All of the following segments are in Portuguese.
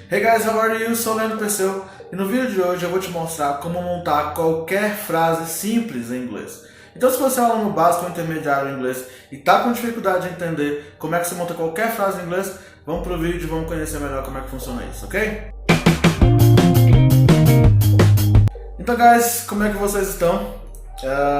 Hey guys, how are you? Sou o Leandro Perseu e no vídeo de hoje eu vou te mostrar como montar qualquer frase simples em inglês. Então se você é um aluno básico ou intermediário em inglês e está com dificuldade de entender como é que você monta qualquer frase em inglês, vamos pro vídeo e vamos conhecer melhor como é que funciona isso, ok? Então guys, como é que vocês estão?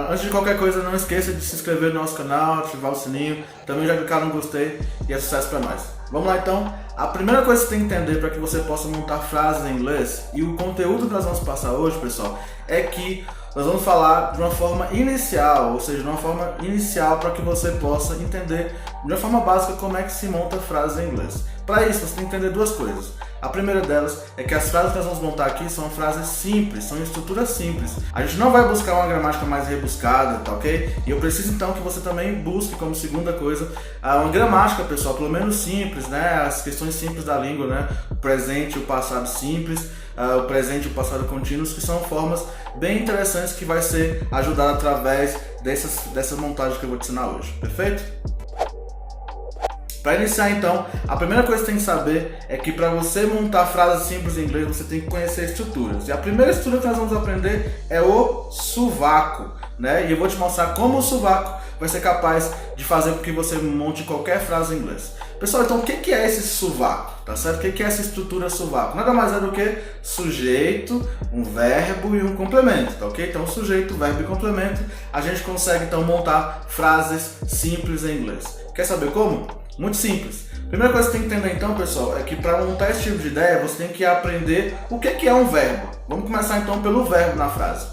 Antes de qualquer coisa, não esqueça de se inscrever no nosso canal, ativar o sininho, também já clicar no gostei e é sucesso para nós. Vamos lá então, a primeira coisa que você tem que entender para que você possa montar frases em inglês e o conteúdo que nós vamos passar hoje, pessoal, é que nós vamos falar de uma forma inicial, ou seja, de uma forma inicial para que você possa entender de uma forma básica como é que se monta frases em inglês. Para isso, você tem que entender duas coisas. A primeira delas é que as frases que nós vamos montar aqui são frases simples, são estruturas simples. A gente não vai buscar uma gramática mais rebuscada, tá ok? E eu preciso então que você também busque como segunda coisa uma gramática, pessoal, pelo menos simples, né? As questões simples da língua, né? O presente e o passado simples, o presente e o passado contínuos, que são formas bem interessantes que vai ser ajudado através dessa montagem que eu vou te ensinar hoje, perfeito? Para iniciar então, a primeira coisa que você tem que saber é que para você montar frases simples em inglês, você tem que conhecer estruturas. E a primeira estrutura que nós vamos aprender é o sovaco, né? E eu vou te mostrar como o sovaco vai ser capaz de fazer com que você monte qualquer frase em inglês. Pessoal, então o que é esse sovaco? Tá certo? O que é essa estrutura sovaco? Nada mais é do que sujeito, um verbo e um complemento, tá ok? Então sujeito, verbo e complemento, a gente consegue então montar frases simples em inglês. Quer saber como? Muito simples. Primeira coisa que você tem que entender então, pessoal, é que para montar esse tipo de ideia, você tem que aprender o que é um verbo. Vamos começar então pelo verbo na frase.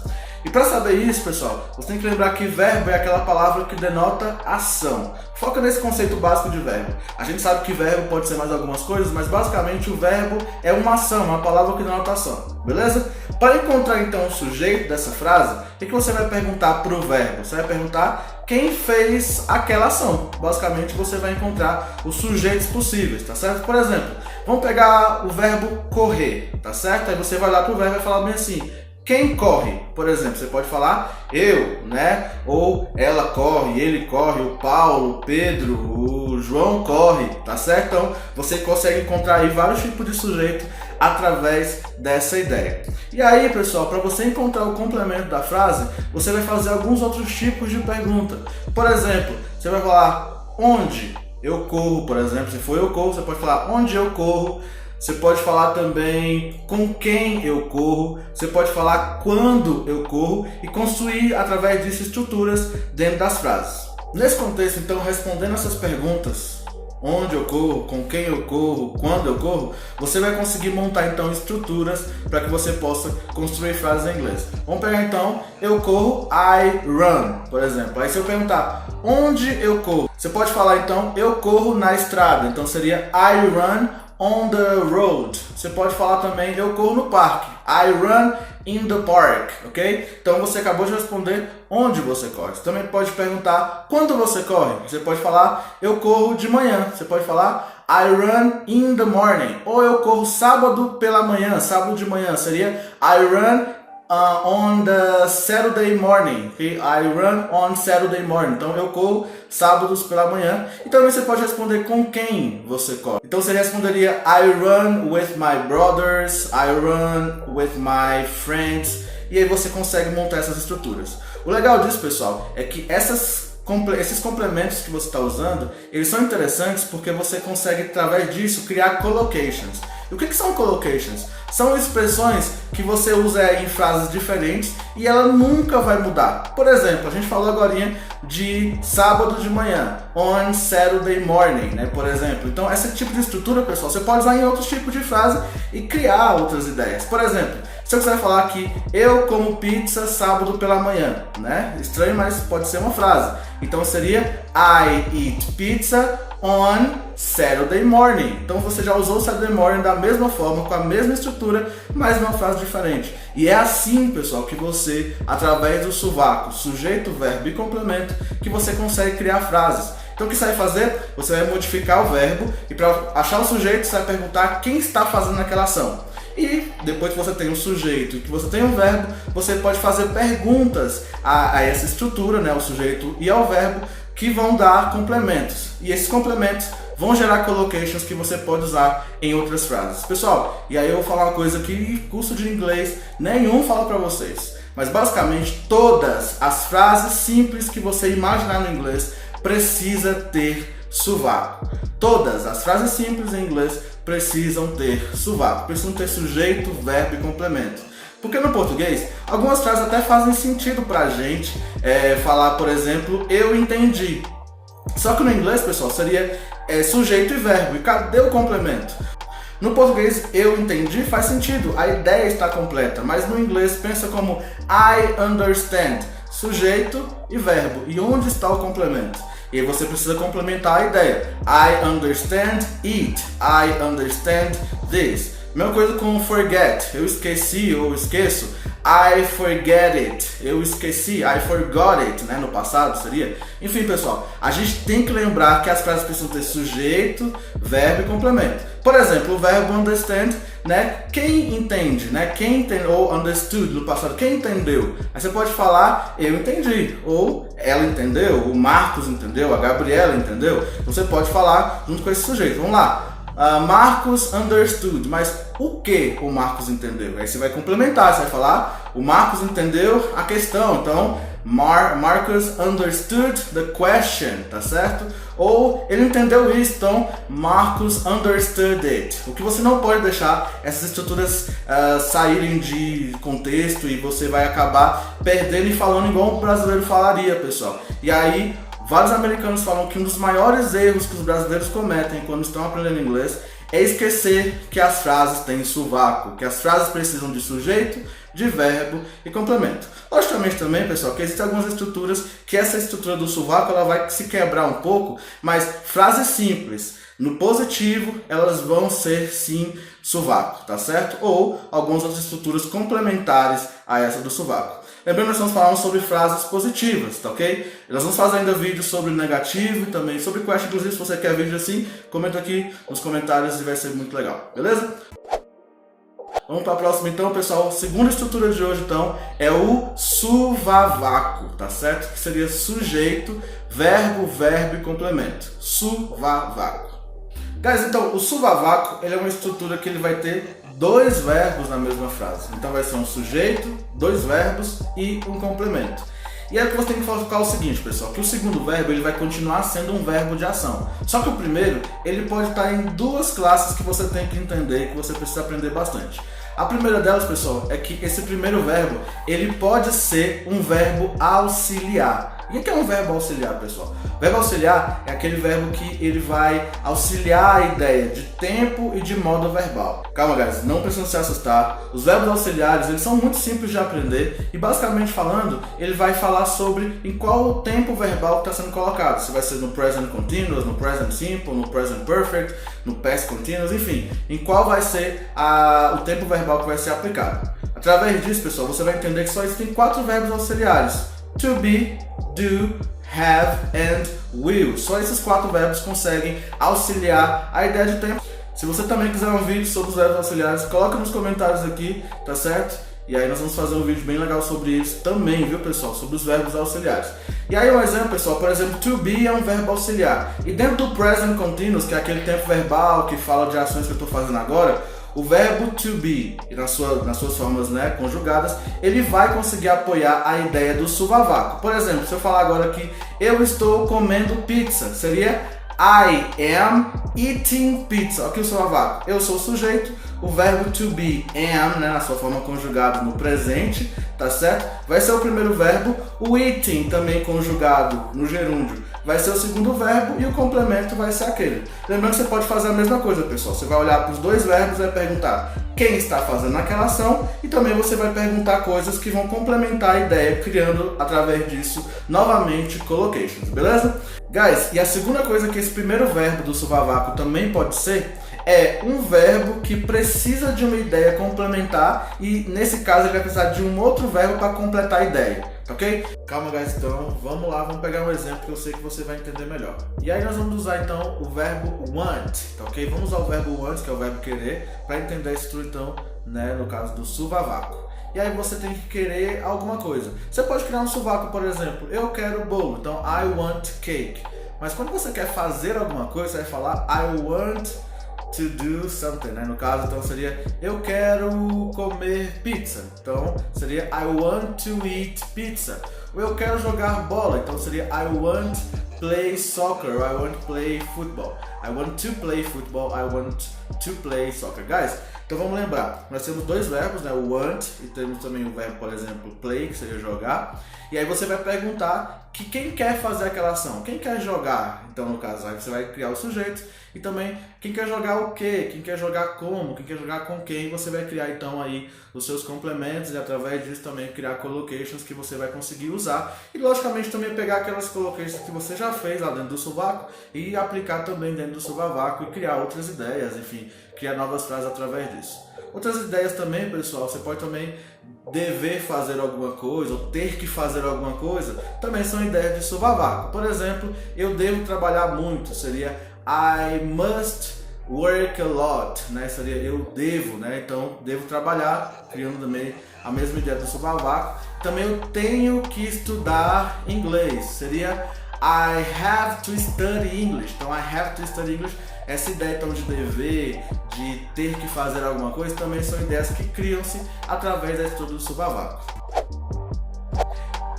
E para saber isso, pessoal, você tem que lembrar que verbo é aquela palavra que denota ação. Foca nesse conceito básico de verbo. A gente sabe que verbo pode ser mais algumas coisas, mas basicamente o verbo é uma ação, uma palavra que denota ação. Beleza? Para encontrar então o sujeito dessa frase, o que você vai perguntar para o verbo? Você vai perguntar quem fez aquela ação. Basicamente você vai encontrar os sujeitos possíveis, tá certo? Por exemplo, vamos pegar o verbo correr, tá certo? Aí você vai lá para o verbo e vai falar bem assim: quem corre? Por exemplo, você pode falar eu, né? Ou ela corre, ele corre, o Paulo, o Pedro, o João corre, tá certo? Então você consegue encontrar aí vários tipos de sujeito através dessa ideia. E aí, pessoal, para você encontrar o complemento da frase, você vai fazer alguns outros tipos de pergunta. Por exemplo, você vai falar onde eu corro, por exemplo, se for eu corro, você pode falar onde eu corro. Você pode falar também com quem eu corro, você pode falar quando eu corro e construir através disso estruturas dentro das frases. Nesse contexto, então, respondendo essas perguntas, onde eu corro, com quem eu corro, quando eu corro, você vai conseguir montar então estruturas para que você possa construir frases em inglês. Vamos pegar então, eu corro, I run, por exemplo. Aí se eu perguntar onde eu corro, você pode falar então, eu corro na estrada, então seria I run on the road. Você pode falar também, eu corro no parque. I run in the park, ok? Então você acabou de responder onde você corre. Você também pode perguntar quando você corre. Você pode falar, eu corro de manhã. Você pode falar, I run in the morning. Ou eu corro sábado pela manhã, sábado de manhã. Seria, I run on the Saturday morning, okay? I run on Saturday morning. Então eu corro sábados pela manhã. E também você pode responder com quem você corre. Então você responderia I run with my brothers, I run with my friends. E aí você consegue montar essas estruturas. O legal disso, pessoal, é que esses complementos que você está usando, eles são interessantes porque você consegue, através disso, criar collocations. E o que são collocations? São expressões que você usa em frases diferentes e ela nunca vai mudar. Por exemplo, a gente falou agora de sábado de manhã, on Saturday morning, né? Por exemplo. Então, esse tipo de estrutura, pessoal, você pode usar em outros tipos de frase e criar outras ideias. Por exemplo, se eu quiser falar que eu como pizza sábado pela manhã, né? Estranho, mas pode ser uma frase. Então seria I eat pizza on Saturday morning. Então você já usou o Saturday morning da mesma forma, com a mesma estrutura, mas numa frase diferente. E é assim, pessoal, que você, através do sovaco, sujeito, verbo e complemento, que você consegue criar frases. Então o que você vai fazer? Você vai modificar o verbo e para achar o sujeito você vai perguntar quem está fazendo aquela ação. E depois que você tem um sujeito e que você tem um verbo, você pode fazer perguntas a essa estrutura, né, ao sujeito e ao verbo, que vão dar complementos. E esses complementos vão gerar collocations que você pode usar em outras frases. Pessoal, e aí eu vou falar uma coisa que curso de inglês nenhum fala pra vocês. Mas basicamente todas as frases simples que você imaginar no inglês precisa ter sovaco. Todas as frases simples em inglês precisam ter sovaco, precisam ter sujeito, verbo e complemento. Porque no português, algumas frases até fazem sentido pra gente falar, por exemplo, eu entendi. Só que no inglês, pessoal, seria sujeito e verbo. E cadê o complemento? No português, eu entendi faz sentido, a ideia está completa. Mas no inglês, pensa como I understand, sujeito e verbo. E onde está o complemento? E aí você precisa complementar a ideia. I understand it, I understand this. Mesma coisa com forget, eu esqueci ou esqueço. I forget it, eu esqueci, I forgot it, né, no passado seria. Enfim, pessoal, a gente tem que lembrar que as frases precisam ter sujeito, verbo e complemento. Por exemplo, o verbo understand, né, quem entende, né, quem entende, ou understood no passado, quem entendeu. Aí você pode falar, eu entendi, ou ela entendeu, o Marcos entendeu, a Gabriela entendeu. Você pode falar junto com esse sujeito. Vamos lá. Marcos understood, mas o que o Marcos entendeu? Aí você vai complementar, você vai falar, o Marcos entendeu a questão, então Marcus understood the question, tá certo? Ou ele entendeu isso, então Marcus understood it. O que você não pode deixar essas estruturas saírem de contexto e você vai acabar perdendo e falando igual um brasileiro falaria, pessoal. E aí vários americanos falam que um dos maiores erros que os brasileiros cometem quando estão aprendendo inglês é esquecer que as frases têm sovaco, que as frases precisam de sujeito, de verbo e complemento. Logicamente também, pessoal, que existem algumas estruturas que essa estrutura do sovaco ela vai se quebrar um pouco, mas frases simples, no positivo, elas vão ser sim sovaco, tá certo? Ou algumas outras estruturas complementares a essa do sovaco. Lembrando, nós estamos falando sobre frases positivas, tá ok? Nós vamos fazer ainda vídeo sobre negativo e também sobre question. Inclusive, se você quer vídeo assim, comenta aqui nos comentários e vai ser muito legal, beleza? Vamos para a próxima então, pessoal. A segunda estrutura de hoje, então, é o suvavaco, tá certo? Que seria sujeito, verbo, verbo e complemento. Suvavaco. Guys, então, o suvavaco, ele é uma estrutura que ele vai ter dois verbos na mesma frase. Então vai ser um sujeito, dois verbos e um complemento. E aí que você tem que focar o seguinte, pessoal, que o segundo verbo ele vai continuar sendo um verbo de ação. Só que o primeiro, ele pode estar em duas classes que você tem que entender e que você precisa aprender bastante. A primeira delas, pessoal, é que esse primeiro verbo, ele pode ser um verbo auxiliar. E o que é um verbo auxiliar, pessoal? Verbo auxiliar é aquele verbo que ele vai auxiliar a ideia de tempo e de modo verbal. Calma, guys, não precisam se assustar. Os verbos auxiliares, eles são muito simples de aprender e, basicamente falando, ele vai falar sobre em qual o tempo verbal que está sendo colocado. Se vai ser no present continuous, no present simple, no present perfect, no past continuous, enfim, em qual vai ser o tempo verbal que vai ser aplicado. Através disso, pessoal, você vai entender que só existem 4 verbos auxiliares: to be, do, have and will. Só esses 4 verbos conseguem auxiliar a ideia de tempo. Se você também quiser um vídeo sobre os verbos auxiliares, coloca nos comentários aqui, tá certo? E aí nós vamos fazer um vídeo bem legal sobre isso também, viu, pessoal? Sobre os verbos auxiliares. E aí um exemplo, pessoal, por exemplo, to be é um verbo auxiliar. E dentro do present continuous, que é aquele tempo verbal que fala de ações que eu estou fazendo agora, o verbo to be, nas suas formas, né, conjugadas, ele vai conseguir apoiar a ideia do suvavaco. Por exemplo, se eu falar agora que eu estou comendo pizza, seria I am eating pizza. Aqui o suvavaco. Eu sou o sujeito, o verbo to be, am, né, na sua forma conjugada no presente, tá certo? Vai ser o primeiro verbo. O eating, também conjugado no gerúndio, vai ser o segundo verbo e o complemento vai ser aquele. Lembrando que você pode fazer a mesma coisa, pessoal. Você vai olhar para os dois verbos e vai perguntar quem está fazendo aquela ação e também você vai perguntar coisas que vão complementar a ideia, criando através disso novamente collocations, beleza? Guys, e a segunda coisa que esse primeiro verbo do suvavaco também pode ser é um verbo que precisa de uma ideia complementar e nesse caso ele vai precisar de um outro verbo para completar a ideia, ok? Calma, guys, então vamos lá, vamos pegar um exemplo que eu sei que você vai entender melhor. E aí nós vamos usar então o verbo want, tá ok? Vamos usar o verbo want, que é o verbo querer, para entender a estrutura então, né, no caso do suvavaco. E aí você tem que querer alguma coisa. Você pode criar um sovaco, por exemplo, eu quero bolo, então I want cake. Mas quando você quer fazer alguma coisa, você vai falar I want to do something, né? No caso, então seria eu quero comer pizza. Então seria I want to eat pizza. Ou eu quero jogar bola. Então seria I want play soccer. Or I want play football. I want to play football. I want to play soccer. Guys, então vamos lembrar. Nós temos dois verbos, né? O want e temos também o verbo, por exemplo, play, que seria jogar. E aí você vai perguntar que quem quer fazer aquela ação, quem quer jogar. Então no caso, aí você vai criar o sujeito e também quem quer jogar o quê, quem quer jogar como, quem quer jogar com quem. Você vai criar então aí os seus complementos e através disso também criar collocations que você vai conseguir usar. E logicamente também pegar aquelas collocations que você já fez lá dentro do sovaco e aplicar também dentro do subavaco e criar outras ideias, enfim, criar novas frases através disso. Outras ideias também, pessoal, você pode também dever fazer alguma coisa ou ter que fazer alguma coisa, também são ideias de subavaco. Por exemplo, eu devo trabalhar muito, seria I must work a lot, né? Seria eu devo, né? Então, devo trabalhar, criando também a mesma ideia do subavaco. Também eu tenho que estudar inglês, seria I have to study English. Então, I have to study English, essa ideia então de dever, de ter que fazer alguma coisa, também são ideias que criam-se através da estudo do subavaco.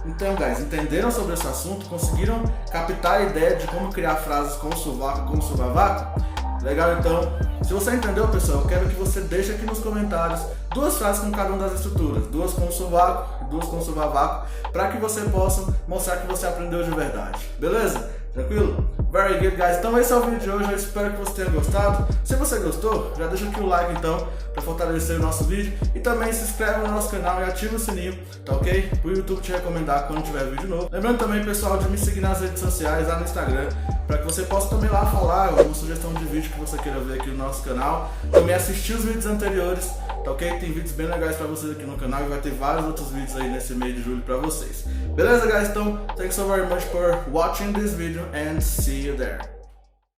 Então, guys, entenderam sobre esse assunto? Conseguiram captar a ideia de como criar frases com o sovaco e com o subavaco? Legal, então? Se você entendeu, pessoal, eu quero que você deixe aqui nos comentários duas frases com cada uma das estruturas, duas com o sovaco e duas com o subavaco, para que você possa mostrar que você aprendeu de verdade. Beleza? Tranquilo? Very good, guys. Então esse é o vídeo de hoje, eu espero que você tenha gostado. Se você gostou, já deixa aqui o like então, para fortalecer o nosso vídeo. E também se inscreve no nosso canal e ativa o sininho, tá ok? Para o YouTube te recomendar quando tiver vídeo novo. Lembrando também, pessoal, de me seguir nas redes sociais, lá no Instagram, para que você possa também lá falar alguma sugestão de vídeo que você queira ver aqui no nosso canal. Também assistir os vídeos anteriores, tá ok? Tem vídeos bem legais para vocês aqui no canal e vai ter vários outros vídeos aí nesse mês de julho para vocês. Beleza, guys? Então, thanks so very much for watching this video and see you there.